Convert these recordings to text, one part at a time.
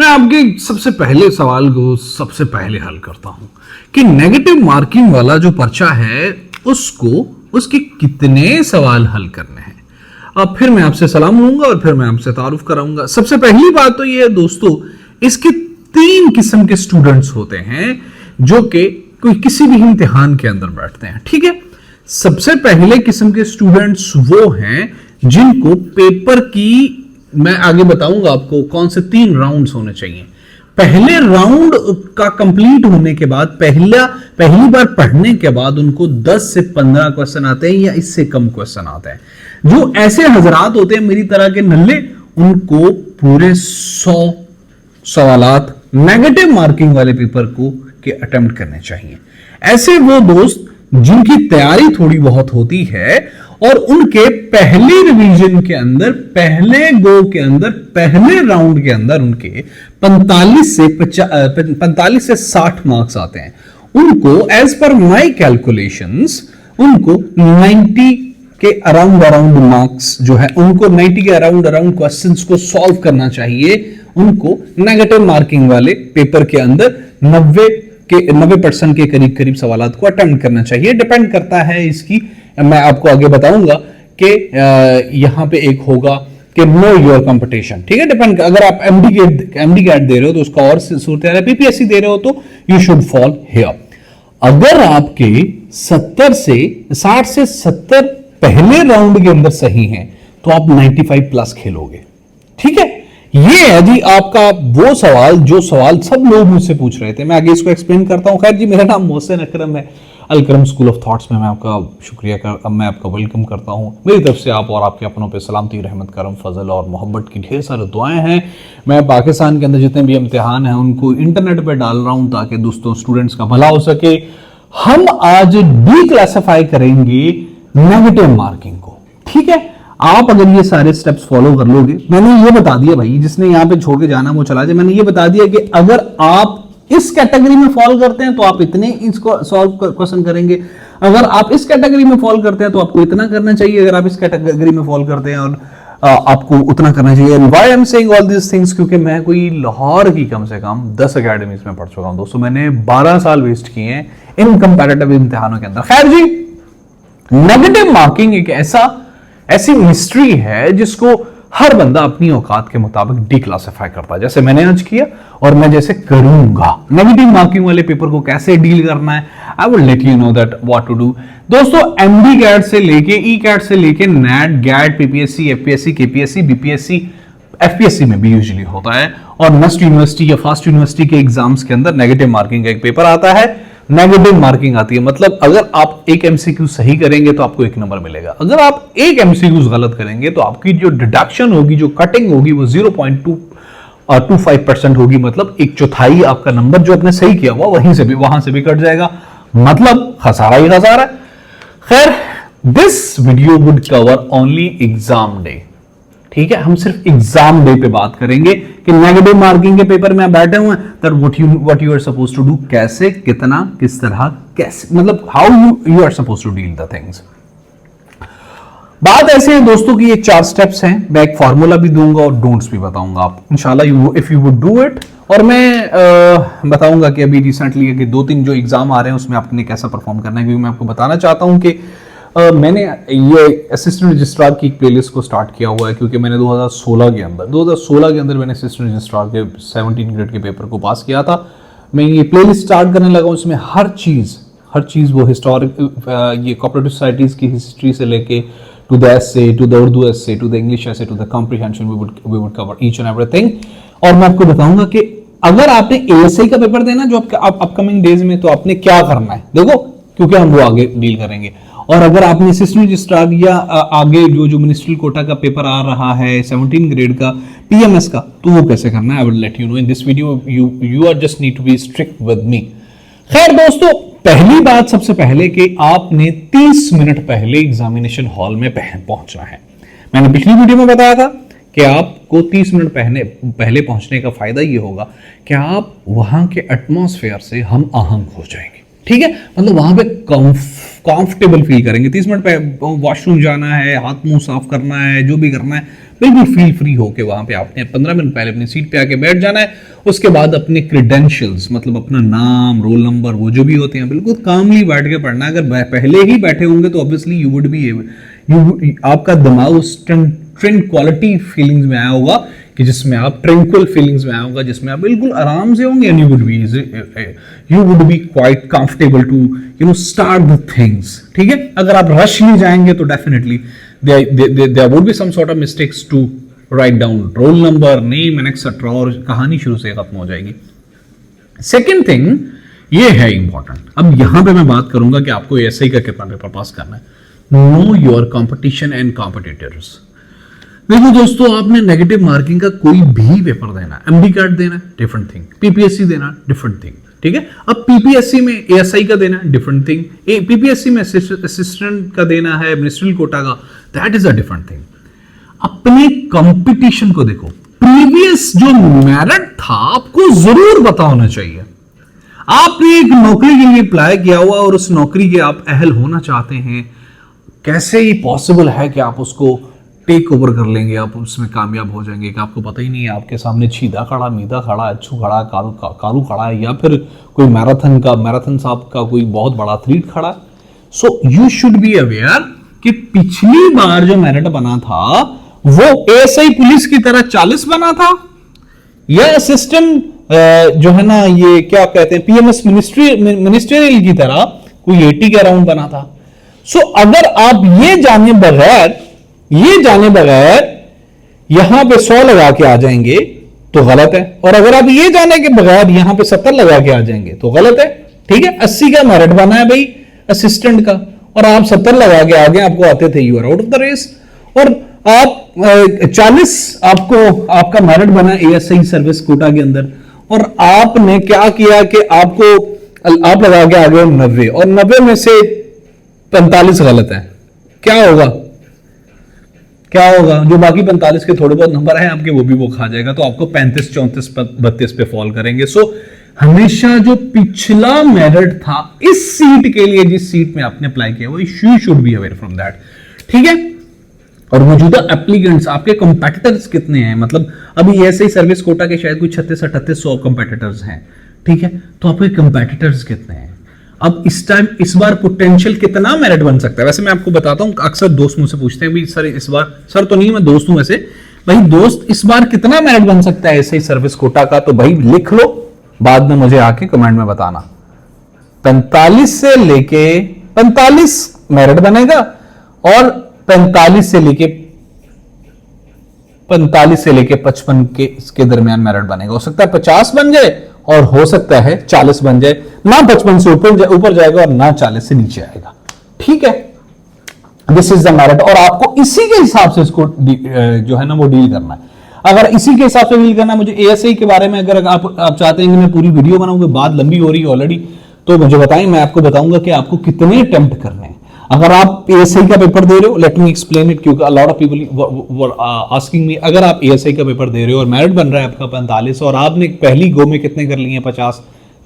मैं आपके सबसे पहले सवाल को सबसे पहले हल करता हूं कि नेगेटिव मार्किंग वाला जो पर्चा है उसके कितने सवाल हल करने हैं। अब फिर मैं आपसे सलाम लूंगा और फिर मैं आपसे तारुफ कराऊंगा। सबसे पहली बात तो ये है दोस्तों, इसके 3 किस्म के स्टूडेंट्स होते हैं जो कि कोई किसी भी इम्तिहान के अंदर बैठते हैं। ठीक है, सबसे पहले किस्म के स्टूडेंट्स वो हैं जिनको पेपर की, मैं आगे बताऊंगा आपको कौन से 3 राउंड्स होने चाहिए। पहले राउंड का कंप्लीट होने के बाद पहली बार पढ़ने के बाद उनको 10 से 15 क्वेश्चन आते हैं या इससे कम क्वेश्चन आते हैं। जो ऐसे हजरात होते हैं मेरी तरह के नल्ले, उनको पूरे 100 सवालात नेगेटिव मार्किंग वाले पेपर को के अटेम्प्ट करने चाहिए। ऐसे वो दोस्त जिनकी तैयारी थोड़ी बहुत होती है और उनके पहले रिवीजन के अंदर, पहले गो के अंदर, पहले राउंड के अंदर उनके 45 से 60 मार्क्स आते हैं, उनको एज पर माय कैलकुलेशंस उनको 90 के अराउंड मार्क्स जो है, उनको 90 के अराउंड क्वेश्चंस को सॉल्व करना चाहिए। उनको नेगेटिव मार्किंग वाले पेपर के अंदर 90% के करीब सवालात को अटेम्प्ट करना चाहिए। डिपेंड करता है इसकी, मैं आपको आगे बताऊंगा कि यहां पे एक होगा कि नो योर कंपटीशन। ठीक है, डिपेंड, अगर आप एमडी कैट दे रहे हो तो उसका और सूरत है, पीपीएससी दे रहे हो तो यू शुड फॉल हियर। अगर आपके 60 से 70 पहले राउंड के अंदर सही हैं तो आप 95 प्लस खेलोगे। ठीक है, ये है जी आपका वो सवाल जो सवाल सब लोग मुझसे पूछ रहे थे। मैं आगे इसको एक्सप्लेन करता हूं। खैर जी, मेरा नाम मोहसिन अकरम है। अलकरम स्कूल ऑफ थॉट्स में मैं आपका वेलकम करता हूं। मेरी तरफ से आप और आपके अपनों पे सलामती, रहमत, करम, फजल और मोहब्बत की ढेर सारी दुआएं हैं। मैं पाकिस्तान के अंदर जितने भी इम्तिहान हैं उनको इंटरनेट पे डाल रहा हूं ताकि दोस्तों स्टूडेंट्स का भला हो सके। हम आज डी क्लासिफाई करेंगे नेगेटिव मार्किंग को। ठीक है, आप अगर ये सारे स्टेप्स फॉलो कर लोगे, मैंने ये बता दिया भाई, जिसने यहां पे छोड़ के जाना वो चला जाए। मैंने ये बता दिया कि अगर आप इस कैटेगरी में फॉल करते हैं तो आप इतने इसको सॉल्व क्वेश्चन करेंगे, अगर आप इस कैटेगरी में फॉल करते हैं तो आपको इतना करना चाहिए, अगर आप इस कैटेगरी में फॉल करते हैं और आपको उतना करना चाहिए। And why I am saying all this things, क्योंकि मैं कोई लाहौर की कम से कम 10 अकेडमीज में पढ़ चुका हूं दोस्तों। मैंने 12 साल वेस्ट किए हैं इन कंपैरेटिव इम्तिहानों के अंदर। खैर जी, नेगेटिव मार्किंग एक ऐसी मिस्ट्री है जिसको हर बंदा अपनी औकात के मुताबिक डिक्लासिफाई करता है, जैसे मैंने आज किया और मैं जैसे करूंगा। नेगेटिव मार्किंग वाले पेपर को कैसे डील करना है, I will let you know that what to do. दोस्तों, एमडी कैट से लेके ई कैट से लेके NET, GAT, PPSC, FPSC, KPSC, BPSC, FPSC में भी यूजुअली होता है, और नेस्ट यूनिवर्सिटी या फास्ट यूनिवर्सिटी के एग्जाम्स के अंदर नेगेटिव मार्किंग का एक पेपर आता है। नेगेटिव मार्किंग आती है, मतलब अगर आप एक एमसीक्यू सही करेंगे तो आपको 1 नंबर मिलेगा, अगर आप एक एमसीक्यू गलत करेंगे तो आपकी जो डिडक्शन होगी, जो कटिंग होगी, वो 0.25% होगी। मतलब 1/4 आपका नंबर जो आपने सही किया हुआ वहां से भी कट जाएगा, मतलब खसारा ही खसारा। खैर, this video would cover only exam day. ठीक है, हम सिर्फ एग्जाम डे पे बात करेंगे कि नेगेटिव मार्किंग के पेपर में बैठे हुए हैं, that what you are supposed to do, कैसे, कितना, किस तरह, कैसे, मतलब how you are supposed to deal the things. बात ऐसे है दोस्तों कि ये 4 स्टेप्स हैं। मैं एक फार्मूला भी दूंगा और डोंट्स भी बताऊंगा आप इंशाल्लाह if you would do it. और मैं बताऊंगा कि अभी रिसेंटली के 2-3 जो एग्जाम आ रहे हैं उसमें आपने कैसा परफॉर्म करना है, क्योंकि मैं आपको बताना चाहता हूं कि मैंने ये असिस्टेंट रजिस्ट्रार की एक प्लेलिस्ट को स्टार्ट किया हुआ है, क्योंकि मैंने 2016 के अंदर मैंने असिस्टेंट रजिस्ट्रार के 17 ग्रेड के पेपर को पास किया था। मैं ये प्लेलिस्ट स्टार्ट करने लगा, उसमें हर चीज़ वो हिस्टोरिक, ये कोऑपरेटिव सोसाइटीज़ की हिस्ट्री से लेके to the essay, to the Urdu essay, to the English essay, to the comprehension, we would cover each and everything. और मैं आपको बताऊंगा कि अगर आपने एएसआई का पेपर देना जो अपकमिंग डेज में, तो आपने क्या करना है, देखो, क्योंकि हम वो आगे डील करेंगे। और अगर आपने असिस्टेंट रजिस्ट्रार या आगे जो मिनिस्ट्रियल कोटा का पेपर आ रहा है 17 ग्रेड का, पीएमएस का, तो वो कैसे करना है, I will let you know in this video. You are just need to be strict with me. खैर दोस्तों, पहली बात सबसे पहले कि आपने 30 मिनट पहले एग्जामिनेशन हॉल में पहुंचना है। मैंने पिछली वीडियो में बताया था कि आपको 30 मिनट पहले पहुंचने का फायदा ये होगा कि आप वहां के एटमॉस्फेयर से हम आहंग हो जाएंगे। ठीक है, मतलब वहां पे कंफर्टेबल फील करेंगे। 30 मिनट पे वॉशरूम जाना है, हाथ मुंह साफ करना है, जो भी करना है, बिल्कुल फील फ्री होके वहां पे आपने 15 मिनट पहले अपनी सीट पे आके बैठ जाना है उसके बाद अपने क्रेडेंशियल्स, मतलब अपना नाम, रोल नंबर, वो जो भी होते हैं, बिल्कुल कामली बैठ के पढ़ना। अगर पहले ही बैठे होंगे तो ऑब्वियसली यू वुड बी आपका दिमाग उस ट्रैंक्विलिटी फीलिंग्स में आया होगा, कि जिसमें आप ट्रैंक्विल फीलिंग्स में आया होगा, जिसमें आप बिल्कुल आराम से होंगे, and you would be quite comfortable to start the things. ठीक है, अगर आप रश में जाएंगे तो definitely there would be some sort of mistakes to write down roll number, name and etcetera, और कहानी शुरू से खत्म हो जाएगी। सेकेंड थिंग ये है इंपॉर्टेंट, अब यहां पे मैं बात करूंगा कि आपको एएसआई का कितना पेपर पास करना है। Know your competition and competitors. देखो दोस्तों, आपने नेगेटिव मार्किंग का कोई भी पेपर देना, एमडी कार्ड देना, डिफरेंट थिंग, पीपीएससी देना, डिफरेंट थिंग। ठीक है, अब पीपीएससी में एएसआई का देना, डिफरेंट थिंग, पीपीएससी में असिस्टेंट का देना है, मिनिस्ट्रियल कोटा का, that is a different thing. अपने कंपटीशन को देखो, प्रीवियस जो मेरिट था आपको जरूर पता होना चाहिए। आपने एक नौकरी के लिए अप्लाई किया हुआ और उस नौकरी के आप अहल होना चाहते हैं, कैसे ही पॉसिबल है कि आप उसको टेक ओवर कर लेंगे, आप उसमें कामयाब हो जाएंगे, कि आपको पता ही नहीं है आपके सामने छीदा खड़ा, मीदा खड़ा, अच्छू खड़ा, कारू खड़ा है, या फिर कोई मैराथन साहब का कोई बहुत बड़ा एथलीट खड़ा है। So you should be aware कि पिछली बार जो मेरिट बना था वो एएसआई पुलिस की तरह 40 बना था, या असिस्टेंट जो है ना, ये क्या कहते हैं, पीएमएस मिनिस्ट्रियल की तरह कोई 80 के अराउंड बना था। सो अगर आप ये जाने बगैर यहां पे 100 लगा के आ जाएंगे तो गलत है, और अगर आप ये जाने के बगैर यहां पे 70 लगा के आ जाएंगे तो गलत है। ठीक है, 80 का मेरिट बना है भाई असिस्टेंट का, और आप 70 लगा के आ गए, आपको आते थे, you are out of the race. और आप 40 आपका मेरिट बना एएसआई सर्विस कोटा के अंदर, और आपने क्या किया कि आप लगा के आ गए 90, और 90 में से 45 गलत है। क्या होगा जो बाकी 45 के थोड़े बहुत नंबर हैं आपके, वो खा जाएगा, तो आपको 35, 34, 32 पे फॉल करेंगे। सो हमेशा जो पिछला मेरिट था इस सीट के लिए, जिस सीट में आपने अप्लाई किया, वो you should be aware from that. ठीक है, और मौजूदा एप्लीकेंट्स, आपके कंपेटिटर्स कितने हैं, मतलब अभी ऐसे ही सर्विस कोटा के शायद कोई 36-38 कंपेटिटर्स हैं। ठीक है, तो आपके कंपेटिटर्स कितने हैं? अब इस बार पोटेंशियल कितना मेरिट बन सकता है? वैसे मैं आपको बताता हूं, अक्सर दोस्त मुझसे पूछते हैं भाई सर इस बार, सर तो नहीं, मैं दोस्त हूं वैसे, भाई दोस्त इस बार कितना मेरिट बन सकता है ऐसे ही सर्विस कोटा का? तो भाई लिख लो, बाद में मुझे आके कमेंट में बताना। 45 से लेके 45 मेरिट बनेगा, और 45 से लेके 55 के दरमियान मेरिट बनेगा। हो सकता है 50 बन जाए, और हो सकता है 40 बन जाए, ना 55 से ऊपर जाएगा और ना 40 से नीचे आएगा। ठीक है, दिस इज द मेरिट, और आपको इसी के हिसाब से इसको जो है ना वो डील करना है। अगर इसी के हिसाब से डील करना है, मुझे एएसआई के बारे में अगर आप चाहते हैं कि मैं पूरी वीडियो बनाऊंगा, बात लंबी हो रही है ऑलरेडी, तो मुझे बताएं, मैं आपको बताऊंगा कि आपको कितने अटेम्प्ट करने हैं। अगर आप एएसआई का पेपर दे रहे हो, लेट मी एक्सप्लेन इट, क्योंकि a lot of people were asking me, अगर आप एएसआई का पेपर दे रहे हो और मेरिट बन रहा है आपका 45, और आपने पहली गो में कितने कर लिए हैं 50,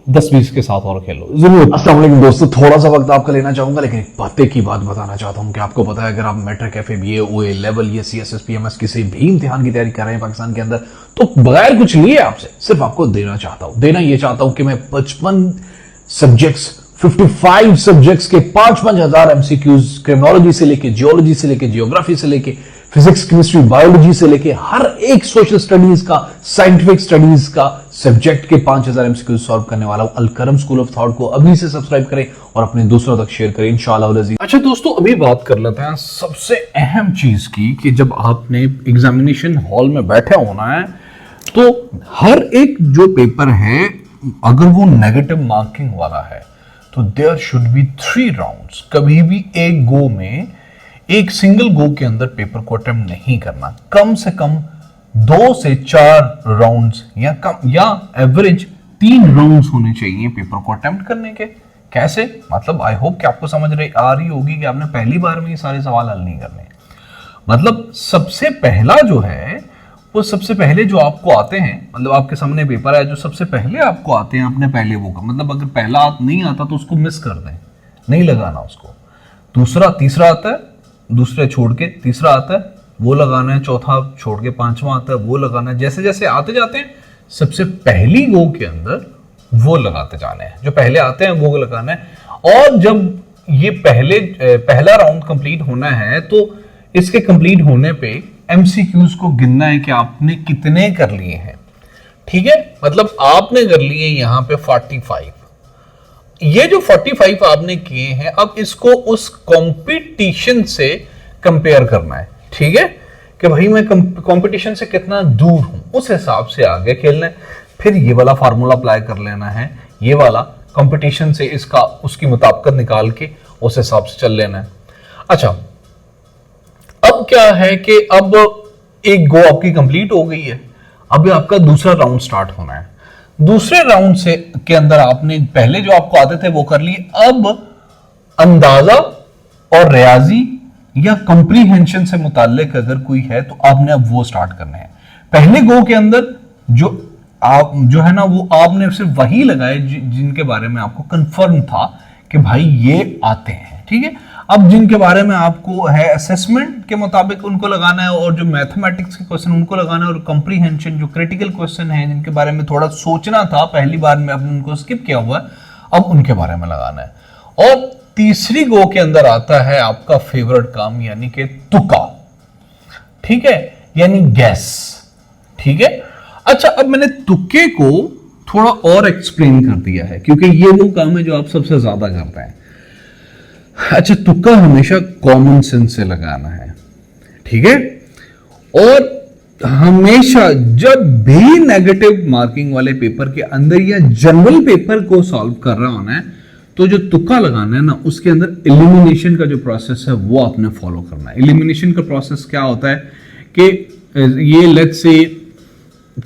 10-20 के साथ और खेलो जरूर। अस्सलाम वालेकुम दोस्तों, थोड़ा सा वक्त आपका लेना चाहूंगा, लेकिन एक बातें की बात बताना चाहता हूं कि आपको पता है, अगर आप मैट्रिक, एफए, ओए लेवल, ये सीएसएस, पीएमएस किसी भी इम्तिहान की तैयारी कर रहे हैं पाकिस्तान के अंदर, तो बगैर कुछ लिए आपसे सिर्फ आपको देना ये चाहता हूं कि मैं 55 सब्जेक्ट्स, 55 सब्जेक्ट्स के 5,000 एमसीक्यूज, क्रिमिनोलॉजी से लेके, जियोलॉजी से लेके, जियोग्राफी से लेके, फिजिक्स, केमिस्ट्री, बायोलॉजी से लेके, हर एक सोशल स्टडीज का, साइंटिफिक स्टडीज का सब्जेक्ट के 5,000 एमसीक्यूज सॉल्व करने वाला हूं। अलकरम स्कूल ऑफ थॉट को अभी से सब्सक्राइब करें और अपने दूसरों तक शेयर करें इंशाअल्लाह। अच्छा दोस्तों, अभी बात कर लेते हैं सबसे अहम चीज की, कि जब आपने एग्जामिनेशन हॉल में बैठे होना है, तो हर एक जो पेपर है, अगर वो नेगेटिव मार्किंग वाला है, तो देयर शुड बी 3 राउंड्स। कभी भी एक गो में, एक सिंगल गो के अंदर पेपर को अटेम्प्ट नहीं करना, कम से कम 2 से 4 राउंड्स, या कम, या एवरेज 3 राउंड्स होने चाहिए पेपर को अटेम्प्ट करने के। कैसे? मतलब आई होप कि आपको समझ आ रही होगी कि आपने पहली बार में ये सारे सवाल हल नहीं करने। मतलब सबसे पहला जो है, वो सबसे पहले जो आपको आते हैं, मतलब आपके सामने पेपर है, जो सबसे पहले आपको आते हैं, आपने पहले वो का मतलब अगर पहला नहीं आता तो उसको मिस कर दें, नहीं लगाना उसको। दूसरा, तीसरा आता है, दूसरे छोड़ के तीसरा आता है, वो लगाना है। चौथा छोड़ के 5वां आता है, वो लगाना है। जैसे जैसे आते जाते हैं, सबसे पहली गो के अंदर वो लगाते जाने हैं, जो पहले आते हैं वो लगाना है। और जब ये पहला राउंड कंप्लीट होना है तो इसके कंप्लीट होने पे एमसीक्यूज को गिनना है कि आपने कितने कर लिए हैं। ठीक है, मतलब आपने कर लिए यहां पे 45। ये जो 45 आपने किए हैं, अब इसको उस कंपटीशन से कंपेयर करना है। ठीक है, कि भाई मैं कंपटीशन से कितना दूर हूं, उस हिसाब से आगे खेलना है। फिर ये वाला फार्मूला अप्लाई कर लेना है, ये वाला कंपटीशन से इसका उसकी मुताबिकत निकाल के उस हिसाब से चल लेना है। अच्छा, अब क्या है कि अब एक गो आपकी कंप्लीट हो गई है, अब आपका दूसरा राउंड स्टार्ट होना है। दूसरे राउंड से के अंदर आपने पहले जो आपको आते थे वो कर लिए, अब अंदाजा और रियाजी या कंप्रीहेंशन से मुताल्लिक अगर कोई है तो आपने अब वो स्टार्ट करने हैं। पहले गो के अंदर जो है ना वो आपने सिर्फ वही लगाए जिनके बारे में आपको कंफर्म था कि भाई ये आते हैं। ठीक है, अब जिनके बारे में आपको है असेसमेंट के मुताबिक उनको लगाना है, और जो मैथमेटिक्स के क्वेश्चन उनको लगाना है, और कंप्रीहेंशन जो क्रिटिकल क्वेश्चन है जिनके बारे में थोड़ा सोचना था पहली बार में आपने उनको स्किप किया हुआ है, अब उनके बारे में लगाना है। और तीसरी गो के अंदर आता है आपका फेवरेट काम, यानी कि तुक्का। ठीक है, यानी गैस। ठीक है, अच्छा, अब मैंने तुक्के को थोड़ा और एक्सप्लेन कर दिया है क्योंकि ये वो काम है जो आप सबसे ज्यादा करते हैं। अच्छा, तुक्का हमेशा कॉमन सेंस से लगाना है। ठीक है, और हमेशा जब भी नेगेटिव मार्किंग वाले पेपर के अंदर या जनरल पेपर को सॉल्व कर रहा होना है तो जो तुक्का लगाना है ना, उसके अंदर एलिमिनेशन का जो प्रोसेस है वो आपने फॉलो करना है। एलिमिनेशन का प्रोसेस क्या होता है कि ये लेट्स से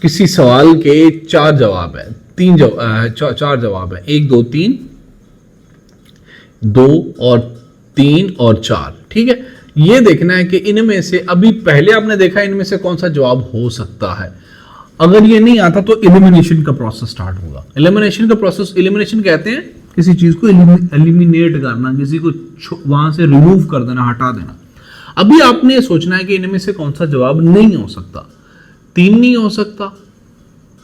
किसी सवाल के 4 जवाब है, 4 जवाब है, 1 2 3, 2 और 3 और 4। ठीक है, ये देखना है कि इनमें से अभी पहले आपने देखा इनमें से कौन सा जवाब हो सकता है। अगर ये नहीं आता तो एलिमिनेशन का प्रोसेस स्टार्ट होगा। एलिमिनेशन का प्रोसेस, एलिमिनेशन कहते हैं किसी चीज को एलिमिनेट करना, किसी को वहां से रिमूव कर देना, हटा देना। अभी आपने सोचना है कि इनमें से कौन सा जवाब नहीं हो सकता। 3 नहीं हो सकता,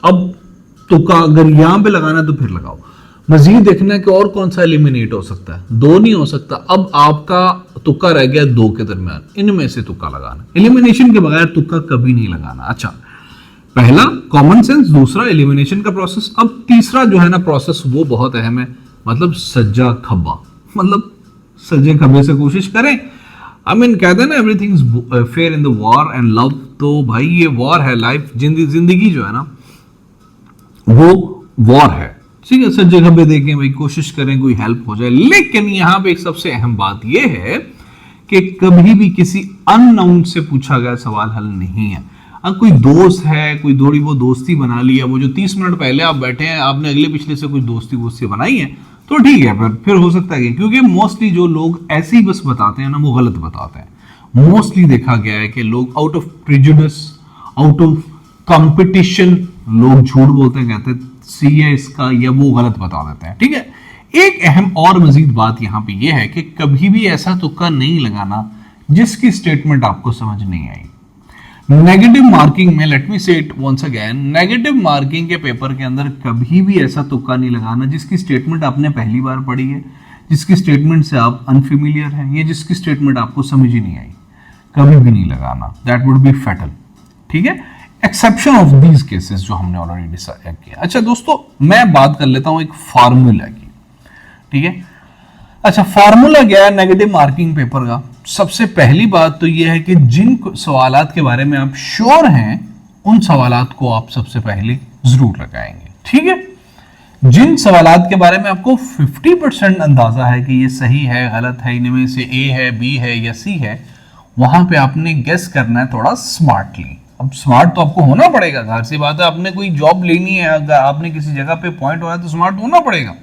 अब तुक्का अगर यहां पे लगाना है तो फिर लगाओ। मजीद देखना है कि और कौन सा एलिमिनेट हो सकता है। 2 नहीं हो सकता, अब आपका तुक्का रह गया 2 के दरमियान, इनमें से तुक्का लगाना। एलिमिनेशन के बगैर तुक्का कभी नहीं लगाना। अच्छा, पहला कॉमन सेंस, दूसरा एलिमिनेशन का प्रोसेस। अब तीसरा जो है ना प्रोसेस वो बहुत अहम है, मतलब सज्जा खब्बा, मतलब सज्जे खब्बे से कोशिश करें। आई मीन कहते हैं ना everything is fair in the war and love, तो भाई ये वॉर है, लाइफ जिंदगी जो है ना वो वॉर है। ठीक है, सज्जे खब्बे देखें भाई, कोशिश करें कोई हेल्प हो जाए। लेकिन यहां पे एक सबसे अहम बात यह है कि कभी भी किसी अननोन से पूछा गया सवाल हल नहीं है। अब कोई दोस्त है, कोई थोड़ी वो दोस्ती बना ली है, वो जो 30 मिनट पहले आप बैठे हैं आपने अगले पिछले से कोई दोस्ती बनाई है तो ठीक है, फिर हो सकता है क्योंकि मोस्टली जो लोग ऐसे ही बस बताते हैं ना वो गलत बताते हैं। मोस्टली देखा गया है कि लोग out of prejudice, out of competition लोग झूठ बोलते हैं, कहते हैं सी है इसका, या वो गलत बता देते हैं। ठीक है, एक अहम और मजीद बात यहां पे यह है कि कभी भी ऐसा तुक्का नहीं लगाना जिसकी स्टेटमेंट आपको समझ नहीं आई। नेगेटिव मार्किंग में, let me say it once again, negative marking के पेपर के अंदर कभी भी ऐसा तुक्का नहीं लगाना जिसकी स्टेटमेंट आपने पहली बार पढ़ी है, जिसकी स्टेटमेंट से आप अनफेमिलियर हैं, या जिसकी स्टेटमेंट आपको समझ ही नहीं आई। कभी भी नहीं लगाना, दैट वुड बी फैटल। ठीक है, एक्सेप्शन ऑफ दीज केसेस जो हमने ऑलरेडी डिसाइड किया। अच्छा दोस्तों, मैं बात कर लेता हूं एक फार्मूला की। ठीक है, अच्छा, फार्मूला क्या है नेगेटिव मार्किंग पेपर का? सबसे पहली बात तो यह है कि जिन सवालात के बारे में आप श्योर हैं उन सवालात को आप सबसे पहले जरूर लगाएंगे। ठीक है, जिन सवालात के बारे में आपको 50% अंदाजा है कि ये सही है, गलत है, इनमें से ए है, बी है या सी है, वहां पे आपने गेस करना है थोड़ा स्मार्टली। अब स्मार्ट तो आपको होना पड़ेगा, जाहिर सी बात है, आपने कोई जॉब लेनी है, अगर आपने किसी जगह पे पॉइंट होना है तो स्मार्ट होना पड़ेगा।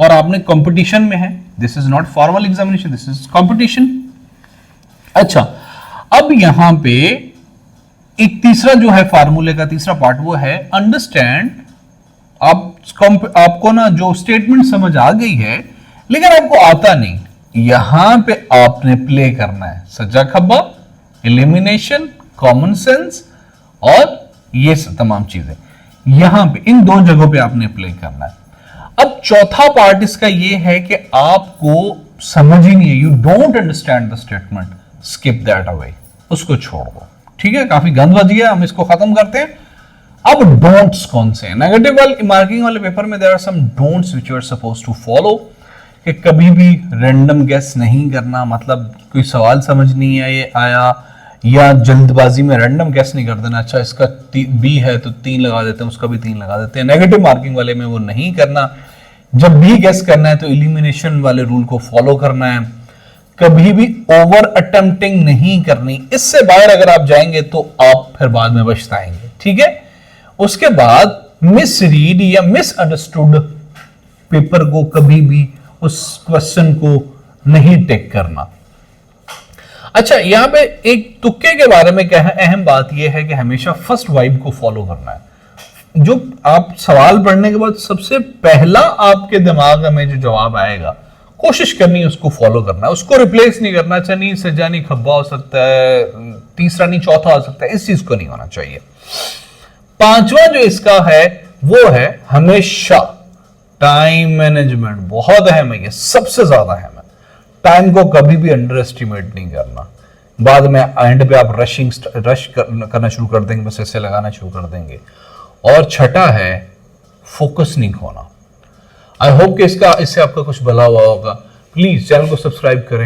और आपने कंपटीशन में है, this is not formal examination, this is competition. अच्छा, अब यहां पे एक तीसरा जो है फार्मूले का तीसरा पार्ट वो है अंडरस्टैंड। आपको ना जो स्टेटमेंट समझ आ गई है लेकिन आपको आता नहीं, यहां पे आपने प्ले करना है सज्जा खब्बा, एलिमिनेशन, कॉमन सेंस और ये तमाम चीजें। यहां पे इन दो जगहों पे आपने अप्लाई करना है। अब चौथा पार्ट इसका ये है कि आपको समझ ही नहीं है, you don't understand the statement, skip that away, उसको छोड़ दो। ठीक है, काफी गंदबाजी है, हम इसको खत्म करते हैं। अब डोंट्स कौन से हैं? नेगेटिव मार्किंग वाले पेपर में there are some don'ts which you are supposed to follow, कि कभी भी रैंडम गेस नहीं करना, मतलब कोई सवाल समझ नहीं आया या जल्दबाजी में रैंडम गेस नहीं कर देना, अच्छा इसका बी है तो 3 लगा देते हैं, उसका भी 3 लगा देते हैं। नेगेटिव मार्किंग वाले में वो नहीं करना। जब भी गेस करना है तो एलिमिनेशन वाले रूल को फॉलो करना है। कभी भी ओवर अटेम्प्टिंग नहीं करनी, इससे बाहर अगर आप जाएंगे तो आप फिर बाद में पछताएंगे। ठीक है, उसके बाद मिस रीड या मिस अंडरस्टूड पेपर को, कभी भी उस क्वेश्चन को नहीं टेक करना। अच्छा, यहां पे एक तुक्के के बारे में क्या है, अहम बात यह है कि हमेशा फर्स्ट वाइब को फॉलो करना है। जो आप सवाल पढ़ने के बाद सबसे पहला आपके दिमाग में जो जवाब आएगा, कोशिश करनी है उसको फॉलो करना है, उसको रिप्लेस नहीं करना। अच्छा नहीं सज्जा नहीं खब्बा हो सकता है, तीसरा नहीं चौथा हो सकता है, इस चीज को नहीं होना चाहिए। पांचवा जो इसका है वो है हमेशा टाइम मैनेजमेंट। बहुत अहम है, ये सबसे ज्यादा अहम है। टाइम को कभी भी अंडर एस्टिमेट नहीं करना। बाद में एंड पे आप रश करना शुरू कर देंगे, बस ऐसे लगाना शुरू कर देंगे। और छठा है फोकस नहीं खोना। आई होप कि इससे आपका कुछ भला हुआ होगा। प्लीज चैनल को सब्सक्राइब करें।